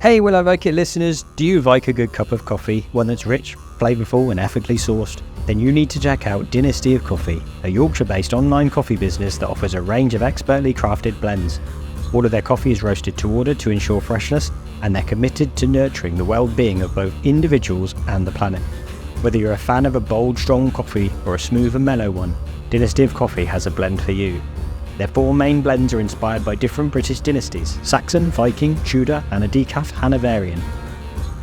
Hey, Will I Vike It listeners, do you like a good cup of coffee, one that's rich, flavourful and ethically sourced? Then you need to check out Dynasty of Coffee, a Yorkshire-based online coffee business that offers a range of expertly crafted blends. All of their coffee is roasted to order to ensure freshness, and they're committed to nurturing the well-being of both individuals and the planet. Whether you're a fan of a bold, strong coffee or a smooth and mellow one, Dynasty of Coffee has a blend for you. Their four main blends are inspired by different British dynasties: Saxon, Viking, Tudor and a decaf Hanoverian.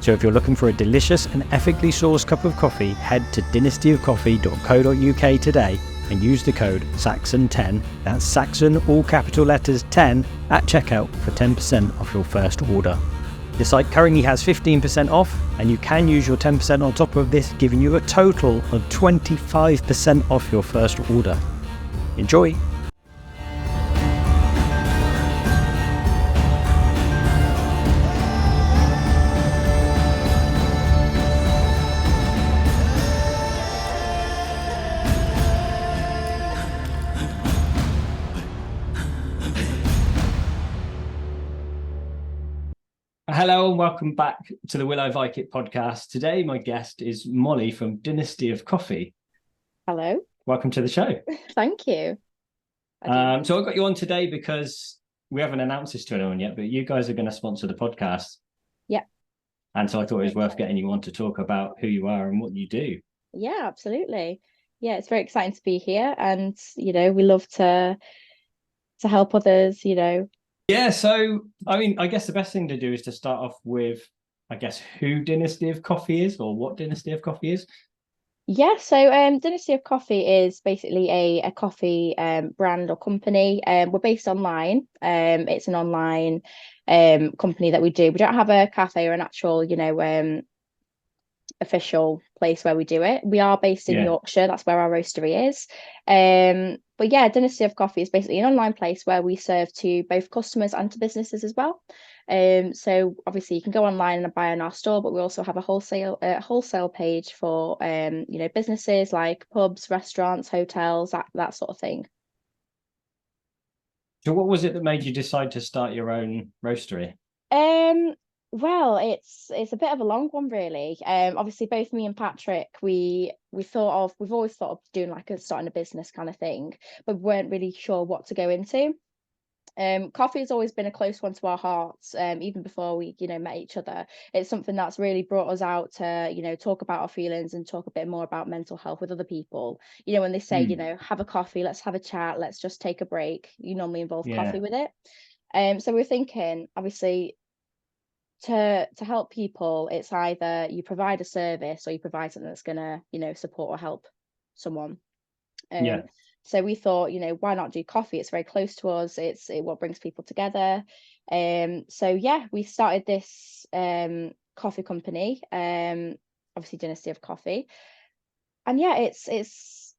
So if you're looking for a delicious and ethically sourced cup of coffee, head to dynastyofcoffee.co.uk today and use the code SAXON10, that's Saxon all capital letters 10, at checkout for 10% off your first order. The site currently has 15% off, and you can use your 10% on top of this, giving you a total of 25% off your first order. Enjoy! Hello and welcome back to the Will I Vike It podcast. Today my guest is Molly from Dynasty of Coffee. Hello. Welcome to the show. Thank you. So I got you on today because we haven't announced this to anyone yet, but you guys are going to sponsor the podcast. Yeah. And so I thought it was worth getting you on to talk about who you are and what you do. Yeah, absolutely. Yeah, it's very exciting to be here, and we love to help others, Yeah, so I guess the best thing to do is to start off with, who Dynasty of Coffee is, or what Dynasty of Coffee is. Yeah, so Dynasty of Coffee is basically a coffee brand or company. We're based online. It's an online company that we do. We don't have a cafe or an actual, official place where we do it. We are based in Yorkshire. That's where our roastery is. But yeah, Dynasty of Coffee is basically an online place where we serve to both customers and to businesses as well. So obviously you can go online and buy in our store, but we also have a wholesale page for businesses like pubs, restaurants, hotels, that sort of thing. So what was it that made you decide to start your own roastery? Well, it's a bit of a long one, really. Obviously, both me and Patrick, we've always thought of doing like starting a business kind of thing, but we weren't really sure what to go into. Coffee has always been a close one to our hearts. Even before we, met each other, it's something that's really brought us out to, talk about our feelings and talk a bit more about mental health with other people. When they say, have a coffee, let's have a chat, let's just take a break. You normally involve coffee with it. So we're thinking, obviously, to help people, it's either you provide a service or you provide something that's gonna support or help someone. So we thought, why not do coffee? It's very close to us. It's what brings people together. So yeah, we started this coffee company, obviously Dynasty of Coffee, and yeah, it's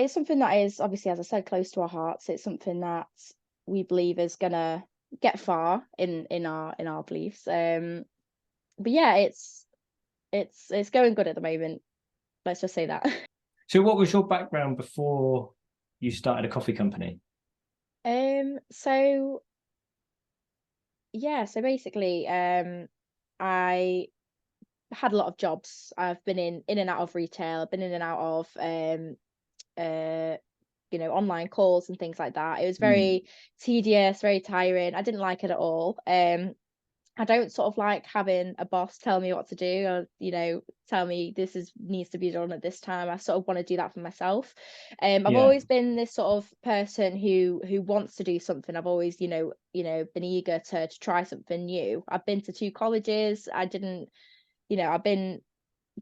something that is obviously, as I said, close to our hearts. It's something that we believe is gonna get far in our beliefs. But yeah, it's going good at the moment. Let's just say that. So what was your background before you started a coffee company? So yeah, so basically, I had a lot of jobs. I've been in and out of retail, been in and out of online calls and things like that. It was very tedious, very tiring. I didn't like it at all. I don't sort of like having a boss tell me what to do, or tell me this needs to be done at this time. I sort of want to do that for myself. I've always been this sort of person who wants to do something. I've always been eager to try something new. I've been to 2 colleges. I didn't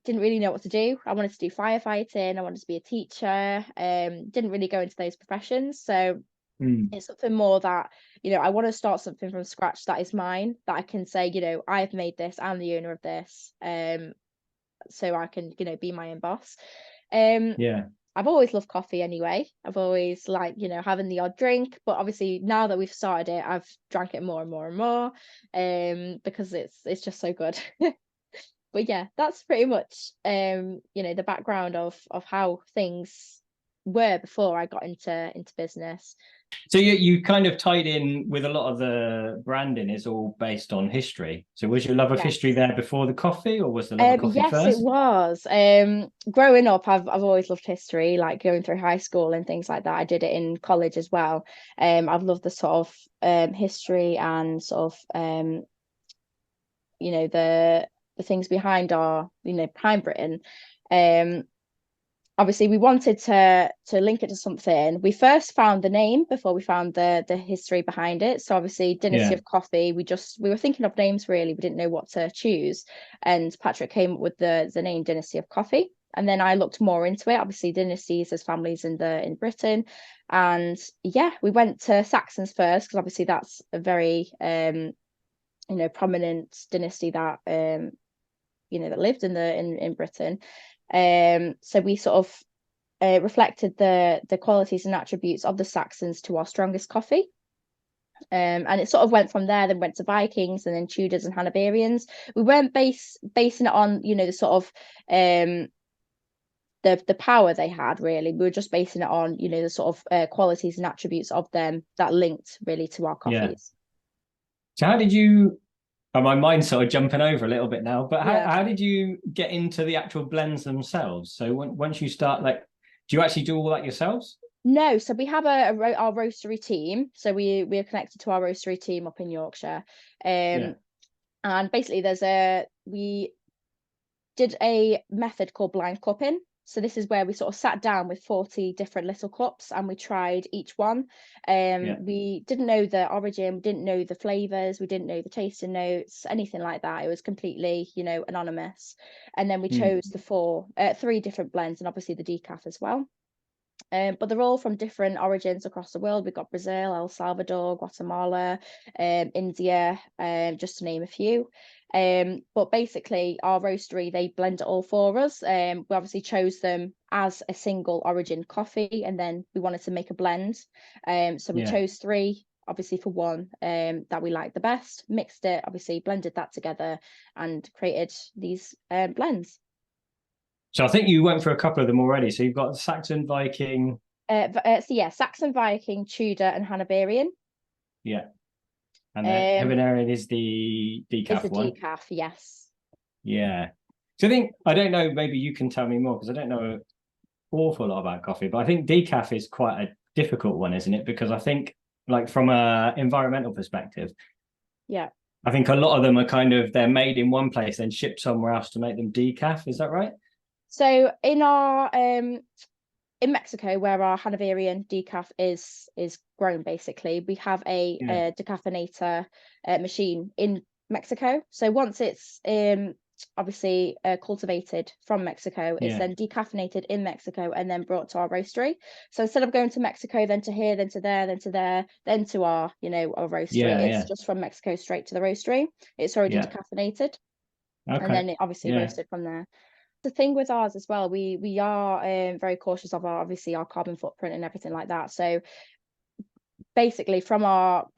really know what to do. I wanted to do firefighting. I wanted to be a teacher. Didn't really go into those professions. So it's something more that, I want to start something from scratch that is mine, that I can say, I've made this, I'm the owner of this. So I can, be my own boss. I've always loved coffee anyway. I've always liked, having the odd drink, but obviously now that we've started it, I've drank it more and more and more, because it's just so good. But yeah, that's pretty much the background of how things were before I got into business. So you kind of tied in with a lot of the branding is all based on history. So was your love of history Yes. there before the coffee, or was the love of coffee Yes, it first? was. Growing up, I've always loved history, like going through high school and things like that. I did it in college as well. I've loved the sort of history and sort of the things behind behind Britain. Um, Obviously we wanted to link it to something. We first found the name before we found the history behind it. So obviously Dynasty Yeah. of Coffee, we were thinking of names really. We didn't know what to choose. And Patrick came up with the name Dynasty of Coffee. And then I looked more into it. Obviously, dynasties as families in Britain. And yeah, we went to Saxons first, because obviously that's a very prominent dynasty that that lived in Britain. So we sort of reflected the qualities and attributes of the Saxons to our strongest coffee. And it sort of went from there, then went to Vikings and then Tudors and Hanoverians. We weren't basing it on, the sort of the power they had really. We were just basing it on, the sort of qualities and attributes of them that linked really to our Yeah. coffees. So how did you, oh, my mind's sort of jumping over a little bit now, but Yeah. how did you get into the actual blends themselves? So once you start, like, do you actually do all that yourselves? No, so we have our roastery team. So we are connected to our roastery team up in Yorkshire. Yeah. And basically we did a method called blind cupping. So this is where we sort of sat down with 40 different little cups and we tried each one. Yeah. We didn't know the origin, we didn't know the flavors, we didn't know the tasting notes, anything like that. It was completely, anonymous. And then we Mm. chose three different blends and obviously the decaf as well. But they're all from different origins across the world. We've got Brazil, El Salvador, Guatemala, India, just to name a few. But basically, our roastery, they blend it all for us. We obviously chose them as a single origin coffee, and then we wanted to make a blend. So we Yeah. chose three, obviously for one that we liked the best, mixed it, obviously blended that together, and created these blends. So I think you went for a couple of them already. So you've got Saxon, Viking. So yeah, Saxon, Viking, Tudor, and Hanoverian. Yeah. And then Um, Habanerian is the is the decaf one. decaf, yes. Yeah. So I don't know, maybe you can tell me more because I don't know an awful lot about coffee, but I think decaf is quite a difficult one, isn't it? Because I think, like, from a environmental perspective, Yeah. I think a lot of them are kind of, they're made in one place, then shipped somewhere else to make them decaf. Is that right? So in Mexico, where our Hanoverian decaf is grown, basically, we have Yeah. a decaffeinator machine in Mexico. So once it's obviously cultivated from Mexico, it's Yeah. then decaffeinated in Mexico and then brought to our roastery. So instead of going to Mexico, then to here, then to there, then to there, then to our roastery, Yeah. it's Yeah. just from Mexico straight to the roastery. It's already Yeah. decaffeinated and Okay. then it obviously Yeah. roasted from there. The thing with ours as well, we are very cautious of our carbon footprint and everything like that. So basically, from our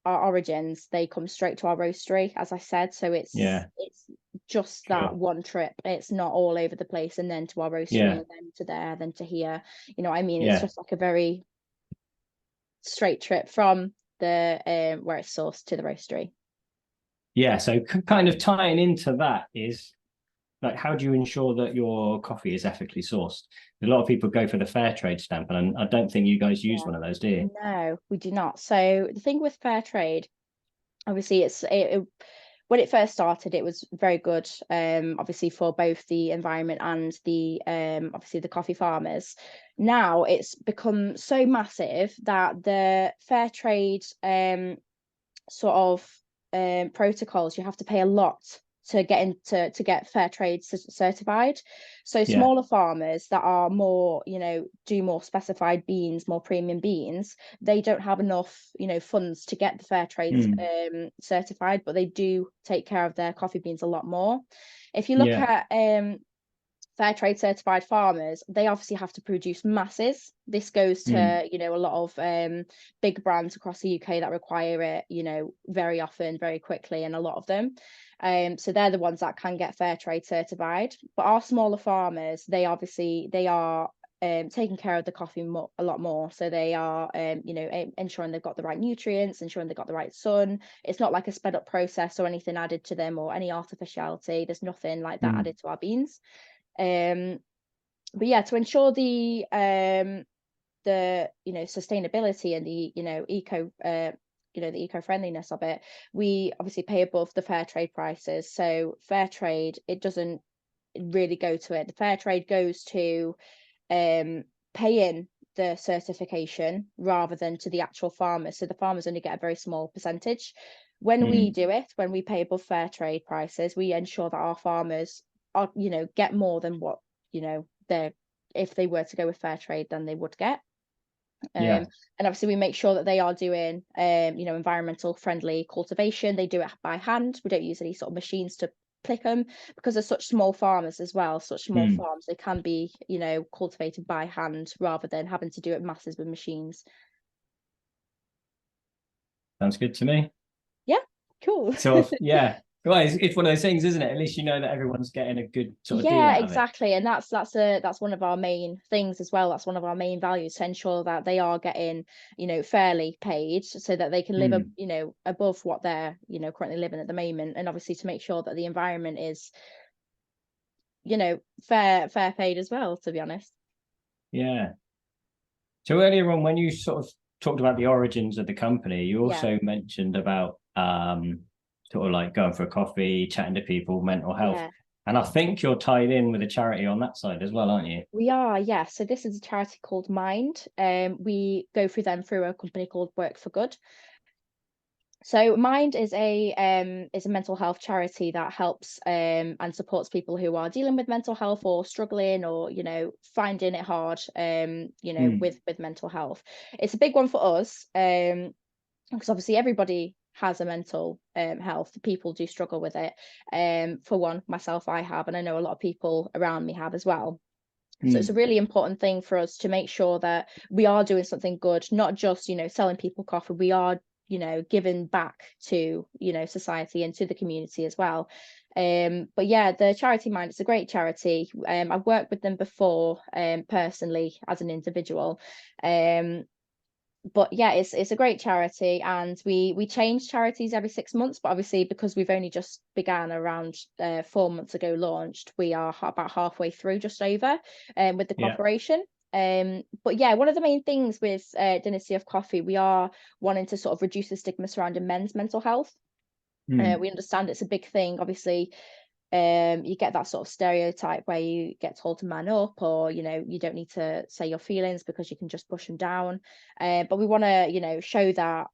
origins, they come straight to our roastery, as I said. So Yeah. it's just that Sure. one trip. It's not all over the place, and then to our roastery, Yeah. and then to there, then to here. You know what I mean? It's Yeah. just like a very straight trip from the where it's sourced to the roastery. Yeah. So kind of tying into that is, like, how do you ensure that your coffee is ethically sourced? A lot of people go for the Fairtrade stamp, and I don't think you guys use Yeah. one of those, do you? No, we do not. So the thing with Fairtrade, obviously when it first started, it was very good, obviously for both the environment and the obviously the coffee farmers. Now it's become so massive that the fair trade sort of protocols, you have to pay a lot to get fair trade certified. So Yeah. smaller farmers that are more, do more specified beans, more premium beans, they don't have enough, funds to get the fair trade Mm. certified, but they do take care of their coffee beans a lot more. If you look Yeah. at fair trade certified farmers, they obviously have to produce masses. This goes Mm. to a lot of big brands across the UK that require it, very often, very quickly, and a lot of them. So they're the ones that can get fair trade certified. But our smaller farmers, they are taking care of the coffee a lot more. So they are, ensuring they've got the right nutrients, ensuring they've got the right sun. It's not like a sped up process or anything added to them or any artificiality. There's nothing like that added to our beans. But yeah, to ensure the sustainability and the the eco-friendliness of it, we obviously pay above the fair trade prices. So fair trade, it doesn't really go to it. The fair trade goes to paying the certification rather than to the actual farmers. So the farmers only get a very small percentage. When we do it, when we pay above fair trade prices, we ensure that our farmers are, get more than what, they're, if they were to go with fair trade, then they would get. Yeah. And obviously we make sure that they are doing environmental friendly cultivation. They do it by hand. We don't use any sort of machines to pick them, because they're such small farmers as well, such small farms. They can be, cultivated by hand rather than having to do it masses with machines. Sounds good to me. Yeah, cool. So yeah. Well, it's one of those things, isn't it? At least you know that everyone's getting a good sort of deal out of exactly. And that's one of our main things as well. That's one of our main values, to ensure that they are getting, fairly paid, so that they can live above what they're, currently living at the moment. And obviously to make sure that the environment is, fair paid as well, to be honest. Yeah. So earlier on, when you sort of talked about the origins of the company, you also mentioned about sort of like going for a coffee, chatting to people, mental health. Yeah. And I think you're tied in with a charity on that side as well, aren't you? We are, yes. So this is a charity called Mind. We go through them through a company called Work for Good. So Mind is a mental health charity that helps and supports people who are dealing with mental health or struggling, or finding it hard with mental health. It's a big one for us, because obviously everybody has a mental health. People do struggle with it. For one, myself, I have, and I know a lot of people around me have as well. So it's a really important thing for us to make sure that we are doing something good, not just, selling people coffee. We are, giving back to, society and to the community as well. But yeah, the charity Mind, it's a great charity. I've worked with them before, personally as an individual. But yeah, it's a great charity, and we change charities every 6 months. But obviously, because we've only just began around 4 months ago, launched, we are about halfway through, just over, with the cooperation. But yeah, one of the main things with Dynasty of Coffee, we are wanting to sort of reduce the stigma surrounding men's mental health. We understand it's a big thing, obviously. You get that sort of stereotype where you get told to man up, or you don't need to say your feelings because you can just push them down. But we want to show that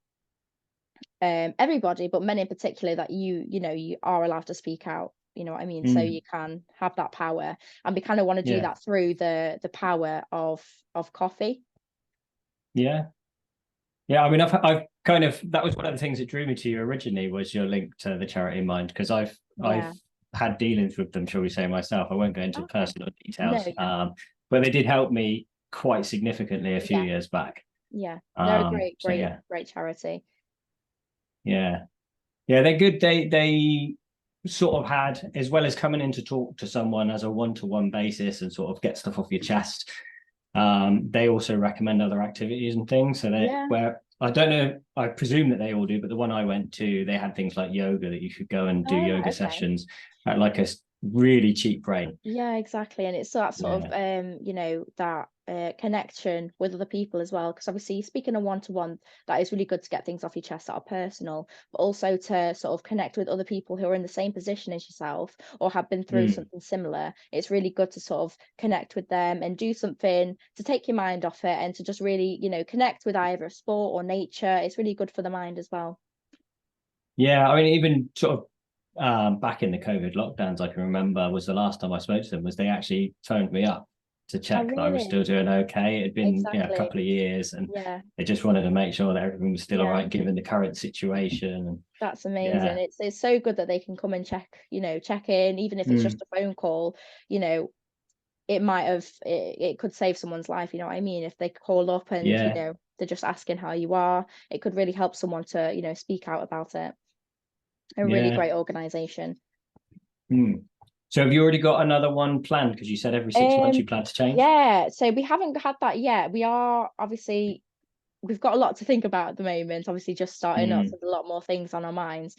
everybody, but men in particular, that you are allowed to speak out. You know what I mean? So you can have that power, and we kind of want to do that through the power of coffee. Yeah. I mean, I've kind of, that was one of the things that drew me to you originally, was your link to the charity Mind, because I've had dealings with them, shall we say, myself. I won't go into personal details, but they did help me quite significantly a few years back. They're a great charity. Yeah, they're good. They sort of had, as well as coming in to talk to someone as a one-to-one basis and sort of get stuff off your chest, they also recommend other activities and things. So where I don't know, I presume that they all do, but the one I went to, they had things like yoga, that you could go and do yoga sessions at like a really cheap rate. Yeah, exactly. And it's that sort of that connection with other people as well, because obviously speaking a one-to-one, that is really good to get things off your chest that are personal, but also to sort of connect with other people who are in the same position as yourself or have been through something similar. It's really good to sort of connect with them and do something to take your mind off it, and to just really connect with either a sport or nature. It's really good for the mind as well. Yeah, I mean, even sort of back in the COVID lockdowns, I can remember, was the last time I spoke to them, was they actually phoned me up to check that I was still doing okay. It had been a couple of years, and they just wanted to make sure that everything was still all right given the current situation. And that's amazing. It's so good that they can come and check in, even if it's just a phone call. It could save someone's life, you know what I mean? If they call up and they're just asking how you are, it could really help someone to speak out about it. A really great organization. So have you already got another one planned? Because you said every 6 months you plan to change. Yeah, so we haven't had that yet. We are obviously, we've got a lot to think about at the moment. Obviously, just starting up, so there's a lot more things on our minds.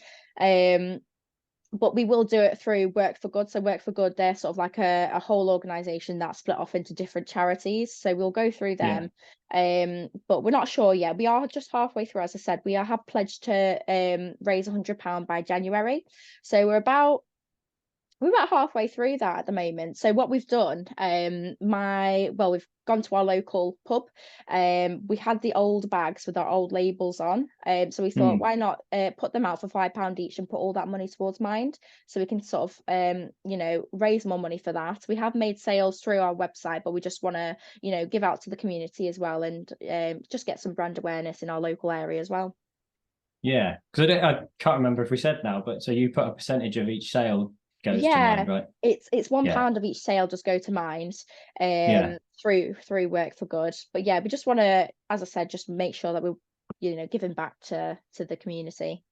But we will do it through Work for Good. So Work for Good, they're sort of like a whole organization that's split off into different charities. So we'll go through Yeah. them. But we're not sure yet. We are just halfway through, as I said. We have pledged to raise £100 by January. So we're about halfway through that at the moment. So what we've done, we've gone to our local pub. We had the old bags with our old labels on. So we thought, why not put them out for £5 each and put all that money towards Mind, so we can sort of raise more money for that. We have made sales through our website, but we just want to give out to the community as well, and just get some brand awareness in our local area as well. Yeah, because I can't remember if we said now, but so you put a percentage of each sale goes to Mind, right? It's £1 Yeah. of each sale just go to Mind Yeah. through Work for Good. But yeah, we just want to, as I said, just make sure that we're giving back to the community.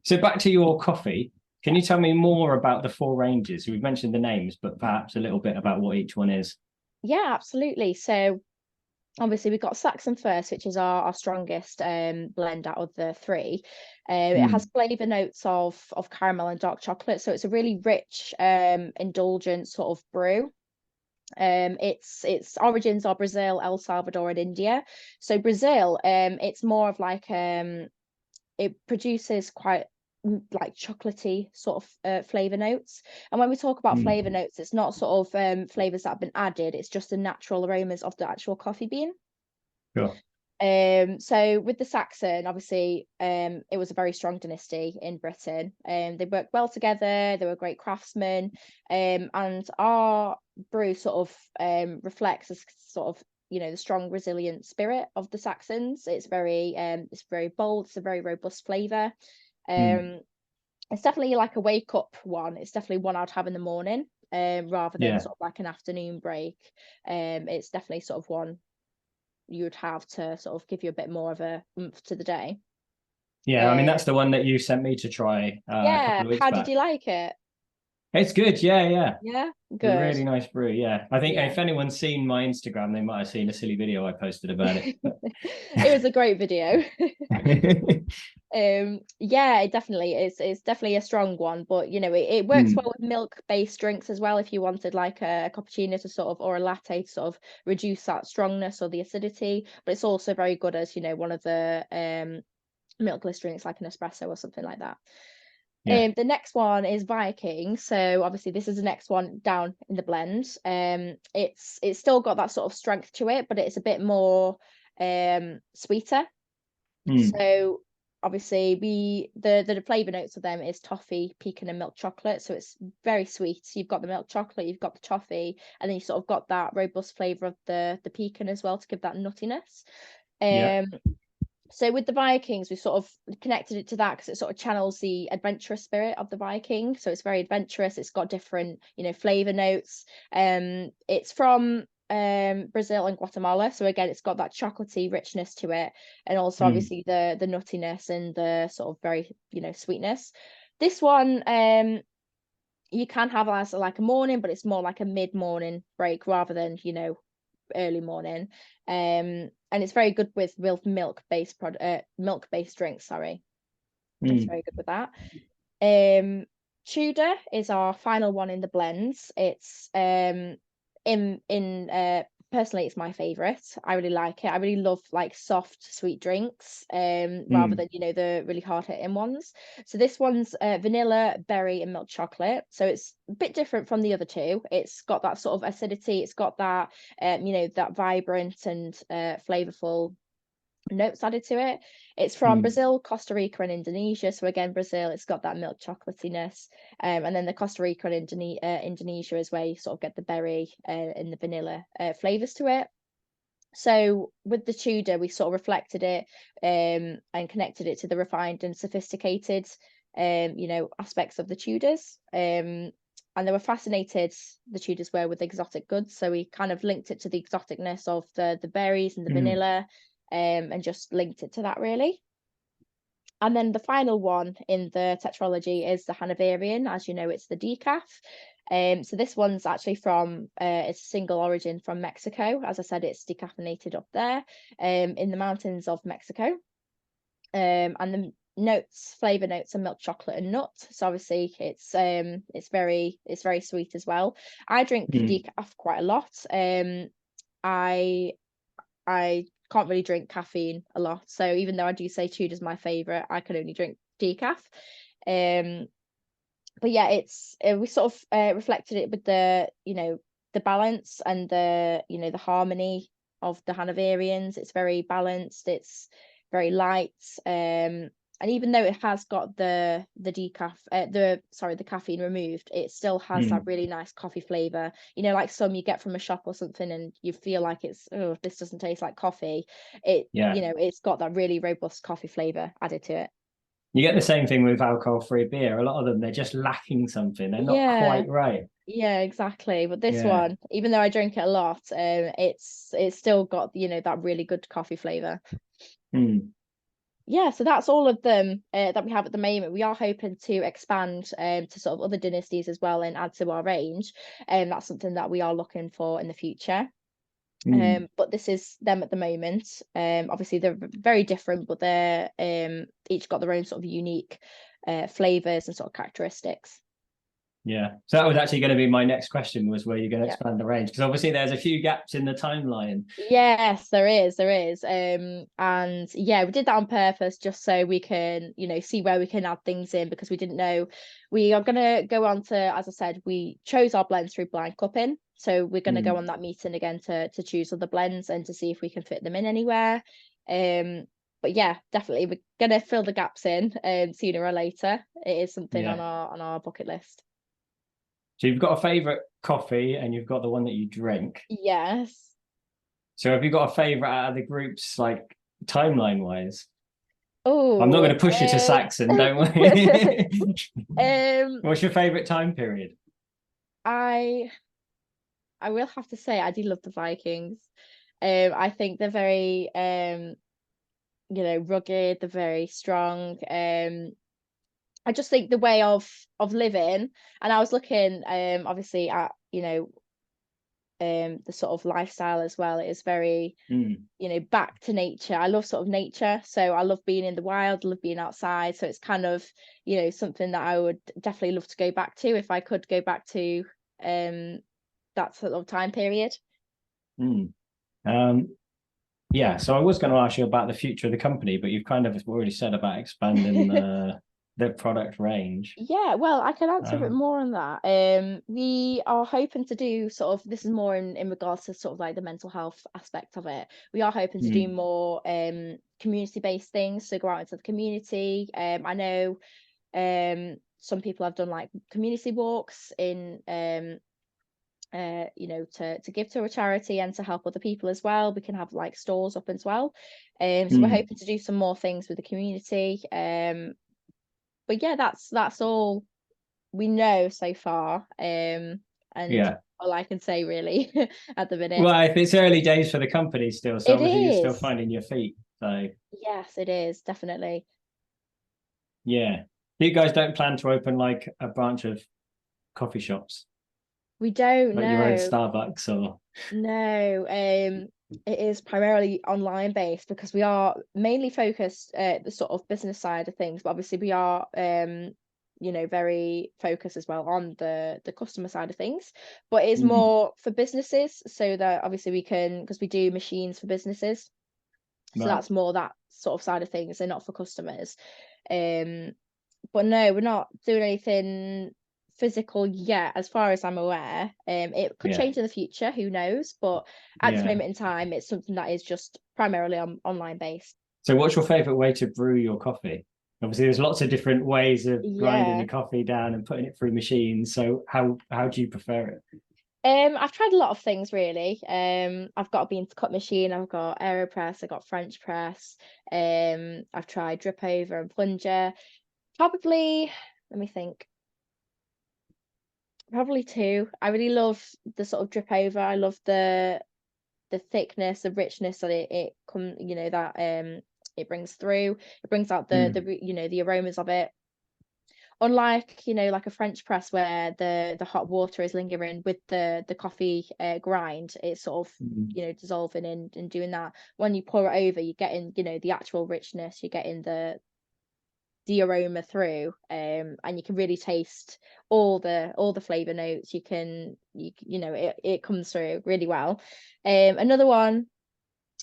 So back to your coffee, can you tell me more about the 4 ranges? We've mentioned the names, but perhaps a little bit about what each one is. Yeah, absolutely. So obviously we've got Saxon first, which is our strongest blend out of the 3. It has flavor notes of caramel and dark chocolate, so it's a really rich indulgent sort of brew. Its origins are Brazil, El Salvador, and India. So Brazil, it's more of like it produces quite like chocolatey sort of flavor notes. And when we talk about flavor notes, it's not sort of flavors that have been added, it's just the natural aromas of the actual coffee bean. Sure. So with the Saxon, obviously, it was a very strong dynasty in Britain. They worked well together, they were great craftsmen. And our brew sort of reflects a sort of the strong resilient spirit of the Saxons. It's very bold, it's a very robust flavor. It's definitely like a wake up one. It's definitely one I'd have in the morning, rather than sort of like an afternoon break. It's definitely sort of one you would have to sort of give you a bit more of a oomph to the day. Yeah, I mean that's the one that you sent me to try a couple of weeks how back. did you like it? It's good, yeah. Yeah, A good. really nice brew, yeah. I think if anyone's seen my Instagram, they might have seen a silly video I posted about it. It was a great video. It definitely is. It's definitely a strong one, but it works well with milk-based drinks as well. If you wanted like a cappuccino to sort of, or a latte to sort of reduce that strongness or the acidity, but it's also very good as one of the milkless drinks like an espresso or something like that. The next one is Viking. So obviously this is the next one down in the blend. It's still got that sort of strength to it, but it's a bit more sweeter. So obviously the flavor notes of them is toffee, pecan, and milk chocolate. So it's very sweet. So you've got the milk chocolate, you've got the toffee, and then you sort of got that robust flavor of the pecan as well to give that nuttiness. So with the Vikings, we sort of connected it to that because it sort of channels the adventurous spirit of the Viking. So it's very adventurous. It's got different, flavor notes. It's from Brazil and Guatemala. So again, it's got that chocolatey richness to it, and also obviously the nuttiness and the sort of very, sweetness. This one, you can have as like a morning, but it's more like a mid-morning break rather than, early morning. And it's very good with milk-based drinks, sorry. It's very good with that. Tudor is our final one in the blends. It's personally it's my favorite. I really like it. I really love like soft sweet drinks rather than the really hard hitting ones. So this one's vanilla, berry, and milk chocolate. So it's a bit different from the other 2. It's got that sort of acidity, it's got that that vibrant and flavorful notes added to it. It's from Brazil, Costa Rica, and Indonesia. So again, Brazil, it's got that milk chocolatiness, and then the Costa Rica and Indonesia is where you sort of get the berry and the vanilla flavors to it. So with the Tudor, we sort of reflected it and connected it to the refined and sophisticated aspects of the Tudors. And they were fascinated, the Tudors were, with exotic goods. So we kind of linked it to the exoticness of the berries and the vanilla, and just linked it to that really. And then the final one in the tetralogy is the Hanoverian. As you know, it's the decaf. So this one's actually from it's a single origin from Mexico. As I said, it's decaffeinated up there in the mountains of Mexico. And the flavor notes are milk chocolate and nut. So obviously it's very sweet as well. I drink decaf quite a lot. I can't really drink caffeine a lot, so even though I do say Tudor's my favorite, I can only drink decaf. But yeah, it's we sort of reflected it with the the balance and the the harmony of the Hanoverians. It's very balanced, it's very light, and even though it has got the caffeine removed, it still has that really nice coffee flavor, like some you get from a shop or something and you feel like it's, oh, this doesn't taste like coffee. It's got that really robust coffee flavor added to it. You get the same thing with alcohol-free beer. A lot of them, they're just lacking something. They're not quite right. Yeah, exactly. But this one, even though I drink it a lot, it's still got that really good coffee flavor. Yeah, so that's all of them that we have at the moment. We are hoping to expand to sort of other dynasties as well and add to our range. That's something that we are looking for in the future. But this is them at the moment. Obviously they're very different, but they're each got their own sort of unique flavors and sort of characteristics. Yeah, so that was actually going to be my next question, was where you're going to expand the range, because obviously there's a few gaps in the timeline. Yes, there is. And yeah, we did that on purpose just so we can see where we can add things in, because we didn't know. We are going to go on to, as I said, we chose our blends through blind cupping, so we're going to go on that meeting again to choose other blends and to see if we can fit them in anywhere. But yeah, definitely we're going to fill the gaps in sooner or later. It is something on our bucket list. So you've got a favorite coffee and you've got the one that you drink. Yes. So have you got a favorite out of the groups, like timeline wise? Oh, I'm not going to push you to Saxon, don't worry. What's your favorite time period? I will have to say I do love the Vikings. I think they're very rugged, they're very strong. I just think the way of living, and I was looking obviously at the sort of lifestyle as well. It is very back to nature. I love sort of nature, so I love being in the wild, love being outside. So it's kind of something that I would definitely love to go back to if I could go back to that sort of time period. Yeah, so I was going to ask you about the future of the company, but you've kind of already said about expanding the product range. Yeah, well, I can answer a bit more on that. We are hoping to do sort of, this is more in regards to sort of like the mental health aspect of it. We are hoping to do more community-based things, so go out into the community. I know some people have done like community walks in to give to a charity and to help other people as well. We can have like stores up as well. So we're hoping to do some more things with the community. But yeah, that's all we know so far. And all I can say really at the minute. Well, if it's early days for the company still, so obviously you're still finding your feet. So yes, it is definitely. Yeah. You guys don't plan to open like a branch of coffee shops? We don't like know. Your own Starbucks or no. It is primarily online based because we are mainly focused the sort of business side of things, but obviously we are very focused as well on the customer side of things, but it's more for businesses, so that obviously we can, because we do machines for businesses, so that's more that sort of side of things, and not for customers. But no, we're not doing anything physical yet, as far as I'm aware. It could change in the future, who knows, but at this moment in time it's something that is just primarily online based. So what's your favorite way to brew your coffee? Obviously there's lots of different ways of grinding the coffee down and putting it through machines, so how do you prefer it? I've tried a lot of things really. I've got a bean to cut machine, I've got AeroPress, I've got French press, I've tried drip over and plunger. Probably, let me think. Probably two. I really love the sort of drip over. I love the thickness, the richness that it come, that it brings through. It brings out the you know, the aromas of it. Unlike, you know, like a French press where the hot water is lingering with the coffee grind, it's sort of, you know, dissolving and doing that. When you pour it over, you're getting, you know, the actual richness, you're getting the aroma through, and you can really taste all the flavor notes. You know, it comes through really well. Another one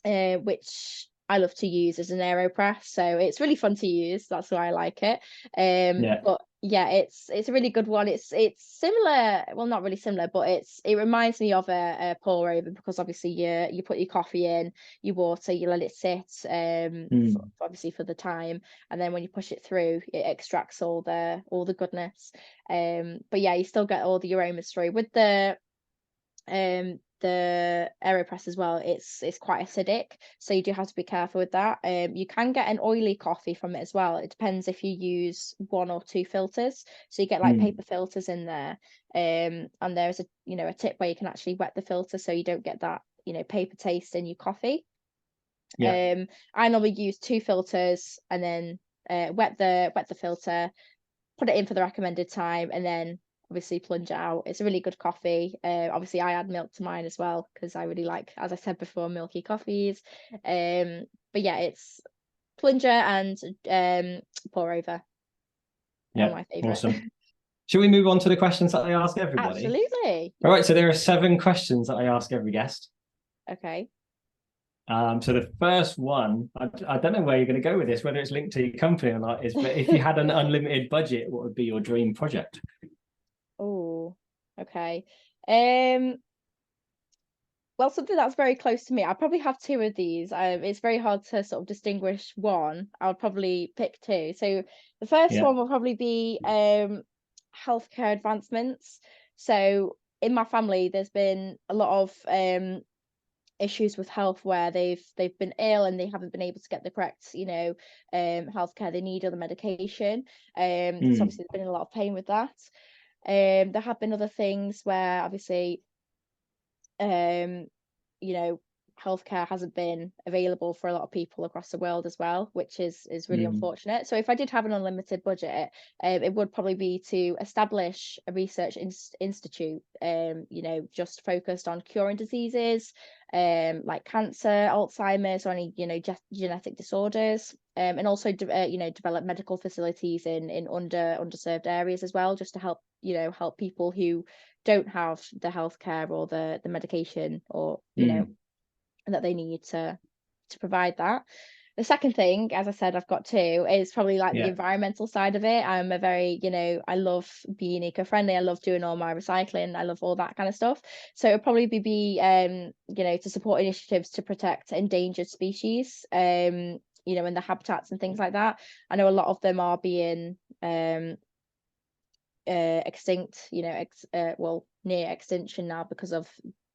which I love to use is an AeroPress, so it's really fun to use. That's why I like it. But yeah, it's a really good one. It's similar, well, not really similar, but it reminds me of a pour over, because obviously you put your coffee in, you water, you let it sit, obviously for the time, and then when you push it through, it extracts all the goodness. But yeah, you still get all the aromas through with the AeroPress as well. It's quite acidic, so you do have to be careful with that. You can get an oily coffee from it as well. It depends if you use 1 or 2 filters, so you get like paper filters in there. And there's a, you know, a tip where you can actually wet the filter so you don't get that, you know, paper taste in your coffee. I normally use 2 filters and then wet the filter, put it in for the recommended time, and then obviously plunge it out. It's a really good coffee. Obviously I add milk to mine as well, because I really like, as I said before, milky coffees. But yeah, it's plunger and pour over. Yeah, My favorite. awesome. Should we move on to the questions that I ask everybody? Absolutely. All right, so there are 7 questions that I ask every guest. Okay. So the first one, I don't know where you're going to go with this, whether it's linked to your company or not, is, but if you had an unlimited budget, what would be your dream project? Oh, okay. Well, something that's very close to me. I probably have 2 of these. It's very hard to sort of distinguish one. I would probably pick 2. So the first one will probably be healthcare advancements. So in my family, there's been a lot of issues with health where they've been ill and they haven't been able to get the correct, you know, healthcare they need, or the medication. So obviously there's been a lot of pain with that. There have been other things where obviously you know, healthcare hasn't been available for a lot of people across the world as well, which is really unfortunate. So if I did have an unlimited budget, it would probably be to establish a research institute, you know, just focused on curing diseases, like cancer, Alzheimer's, or any, you know, genetic disorders, and also you know, develop medical facilities in underserved areas as well, just to help, you know, help people who don't have the healthcare or the medication, or you know, that they need to provide that. The second thing, as I said, I've got 2, is probably like the environmental side of it. I'm a very, you know, I love being eco-friendly. I love doing all my recycling. I love all that kind of stuff. So it'll probably be you know, to support initiatives to protect endangered species, you know, and the habitats and things like that. I know a lot of them are being extinct, you know, well, near extinction now because of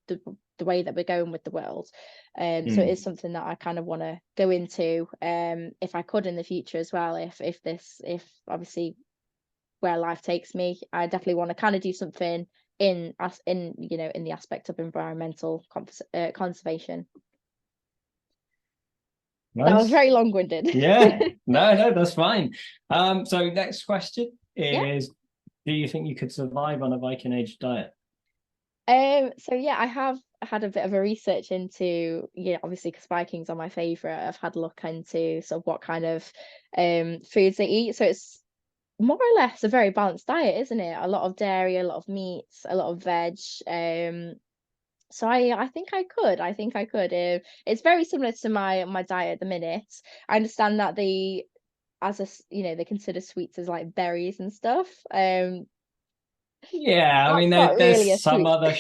the way that we're going with the world. So it is something that I kind of want to go into, if I could in the future as well, if obviously where life takes me, I definitely want to kind of do something in you know, in the aspect of environmental conservation. Nice. That was very long-winded. Yeah, no, that's fine. So next question is, do you think you could survive on a Viking age diet? So yeah, I have had a bit of a research into, you know, obviously because Vikings are my favorite. I've had a look into sort of what kind of foods they eat. So it's more or less a very balanced diet, isn't it? A lot of dairy, a lot of meats, a lot of veg. So I think I could. It's very similar to my diet at the minute. I understand that you know, they consider sweets as like berries and stuff. Yeah, I mean, That's not really a there's some sweet. other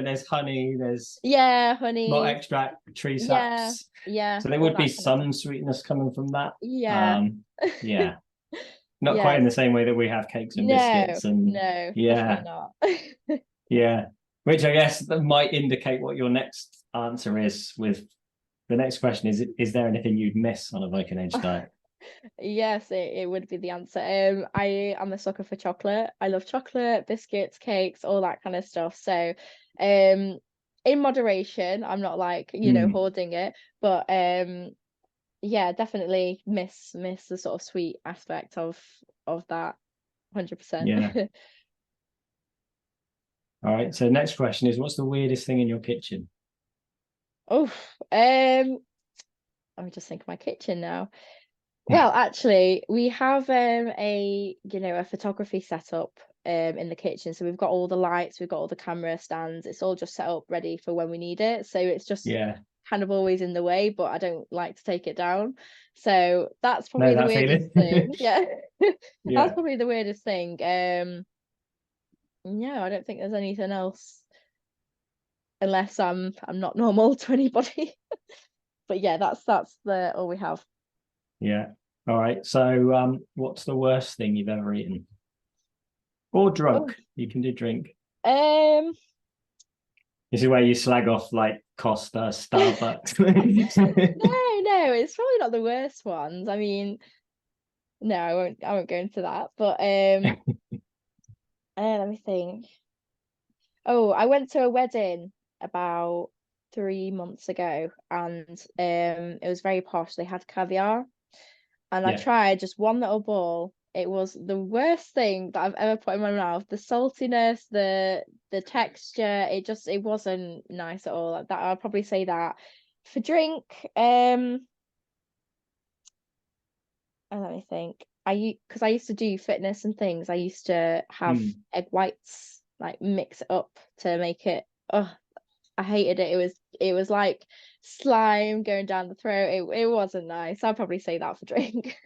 there's honey, there's honey, malt extract, tree saps. So there all would be that kind of some sweetness coming from that. yeah. Yeah, not quite in the same way that we have cakes and biscuits and definitely not. yeah, which I guess that might indicate what your next answer is. With the next question is there anything you'd miss on a Viking age diet? Yes, it would be the answer. I am a sucker for chocolate. I love chocolate, biscuits, cakes, all that kind of stuff. So, in moderation. I'm not like, you know, hoarding it, but yeah, definitely miss the sort of sweet aspect of that 100%. Yeah. All right. So next question is, what's the weirdest thing in your kitchen? Oh, let me just think of my kitchen now. Well, actually, we have a photography setup in the kitchen. So we've got all the lights, we've got all the camera stands. It's all just set up ready for when we need it. So it's just Yeah. kind of always in the way, but I don't like to take it down. So that's Know probably the that weirdest feeling? thing. Yeah. That's Yeah. probably the weirdest thing. Yeah, I don't think there's anything else unless I'm not normal to anybody. But yeah, that's the all we have. Yeah. All right. So what's the worst thing you've ever eaten? Or Oh, drunk? You can do drink. um, This is where you slag off like Costa, Starbucks. no, it's probably not the worst ones. I mean, no, I won't go into that. But let me think. Oh, I went to a wedding about 3 months ago, and it was very posh. They had caviar, and I Yeah. tried just one little bowl. It was the worst thing that I've ever put in my mouth. The saltiness, the texture, it wasn't nice at all. That I'll probably say that. For drink, let me think. Because I used to do fitness and things. I used to have Mm. egg whites, like mix it up to make it. Oh, I hated it. It was like slime going down the throat. It wasn't nice. I'd probably say that for drink.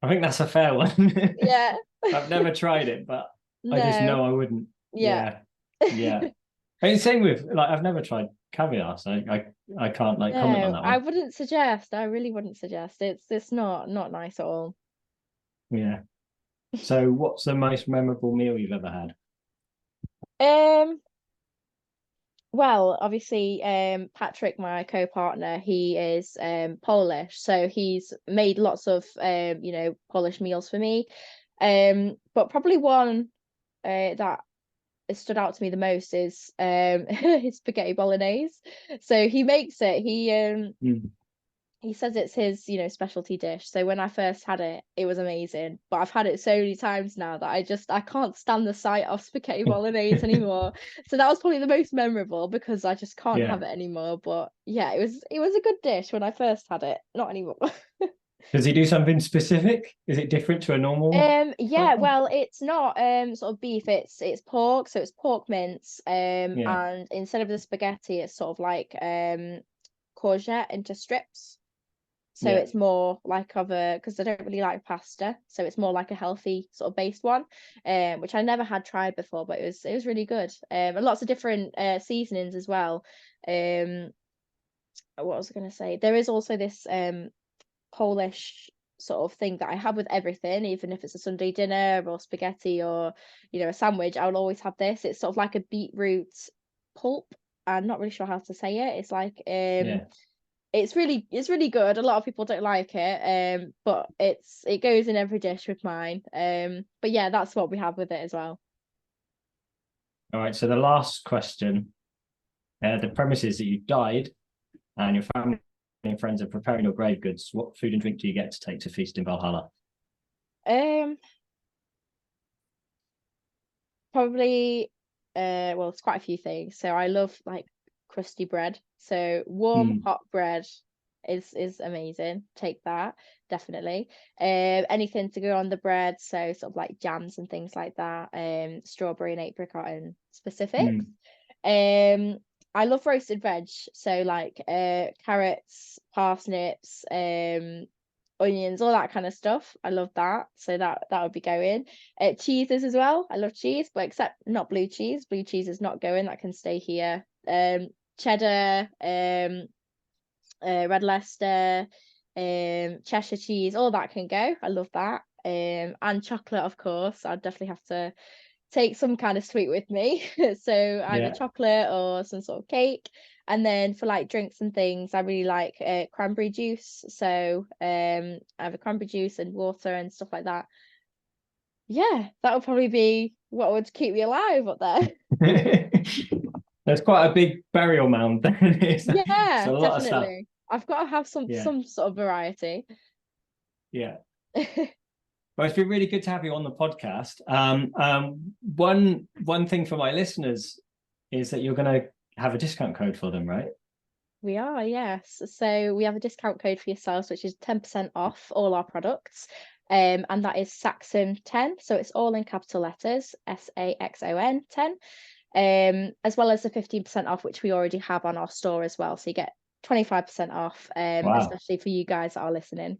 I think that's a fair one. Yeah. I've never tried it, but I just No. know I wouldn't. Yeah. Yeah. Yeah. And same with like I've never tried caviar, so I can't like comment on No, that I one. wouldn't suggest. I really wouldn't suggest. It's not nice at all. Yeah. So what's the most memorable meal you've ever had? Um, well, obviously, Patrick, my co-partner, he is Polish, so he's made lots of Polish meals for me. But probably one that has stood out to me the most is his spaghetti bolognese. So he makes it. Mm. He says it's his, specialty dish. So when I first had it, it was amazing. But I've had it so many times now that I can't stand the sight of spaghetti bolognese anymore. So that was probably the most memorable because I just can't Yeah. have it anymore. But yeah, it was a good dish when I first had it. Not anymore. Does he do something specific? Is it different to a normal Yeah, type one? well, it's not sort of beef, it's pork, so it's pork mince. Yeah. And instead of the spaghetti, it's sort of like courgette into strips. So Yeah. it's more like because I don't really like pasta, so it's more like a healthy sort of based one, which I never had tried before, but it was really good. And lots of different seasonings as well. Um, what was I gonna say? There is also this Polish sort of thing that I have with everything, even if it's a Sunday dinner or spaghetti or a sandwich. I will always have this. It's sort of like a beetroot pulp. I'm not really sure how to say it. It's like Yeah. it's really good. A lot of people don't like it, but it goes in every dish with mine. But yeah, that's what we have with it as well. All right. So the last question, the premise is that you died and your family and friends are preparing your grave goods. What food and drink do you get to take to feast in Valhalla? Um, Probably, well, it's quite a few things. So I love like crusty bread. So warm, Mm. hot bread is amazing. Take that, definitely. Anything to go on the bread, so sort of like jams and things like that. Strawberry and apricot and specifics. Mm. I love roasted veg, so like carrots, parsnips, onions, all that kind of stuff. I love that. So that would be going. Cheeses as well. I love cheese, but except not blue cheese. Blue cheese is not going. That can stay here. Cheddar, red Leicester, Cheshire cheese, all that can go. I love that. And chocolate, of course. I'd definitely have to take some kind of sweet with me. So either Yeah. chocolate or some sort of cake. And then for like drinks and things, I really like cranberry juice. So I have a cranberry juice and water and stuff like that. Yeah, that would probably be what would keep me alive up there. There's quite a big burial mound. It's a Yeah, lot of stuff. definitely. I've got to have some sort of variety. Yeah. Well, it's been really good to have you on the podcast. One thing for my listeners is that you're going to have a discount code for them, right? We are, yes. So we have a discount code for yourselves, which is 10% off all our products. And that is Saxon10. So it's all in capital letters, SAXON 10. As well as the 15% off, which we already have on our store as well. So you get 25% off, Wow. especially for you guys that are listening.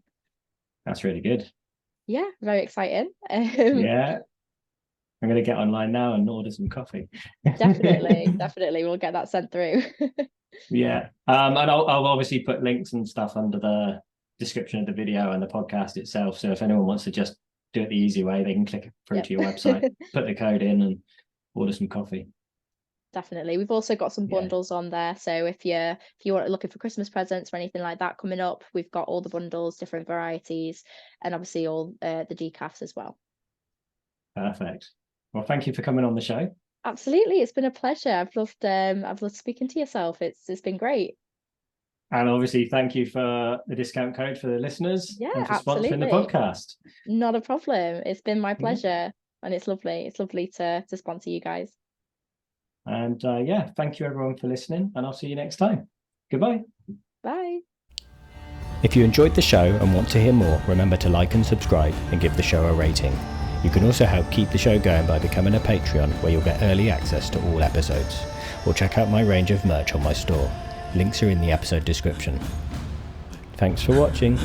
That's really good. Yeah, very exciting. Yeah. I'm going to get online now and order some coffee. Definitely. We'll get that sent through. Yeah. And I'll obviously put links and stuff under the description of the video and the podcast itself. So if anyone wants to just do it the easy way, they can click through to your website, put the code in and order some coffee. Definitely. We've also got some bundles on there. So if you want looking for Christmas presents or anything like that coming up, we've got all the bundles, different varieties, and obviously all the decafs as well. Perfect. Well, thank you for coming on the show. Absolutely. It's been a pleasure. I've loved speaking to yourself. It's been great. And obviously, thank you for the discount code for the listeners. Yeah, and for absolutely. sponsoring the podcast. Not a problem. It's been my pleasure. And it's lovely. It's lovely to sponsor you guys. And thank you everyone for listening, and I'll see you next time. Goodbye. Bye. If you enjoyed the show and want to hear more, remember to like and subscribe and give the show a rating. You can also help keep the show going by becoming a Patreon, where you'll get early access to all episodes. Or check out my range of merch on my store. Links are in the episode description. Thanks for watching.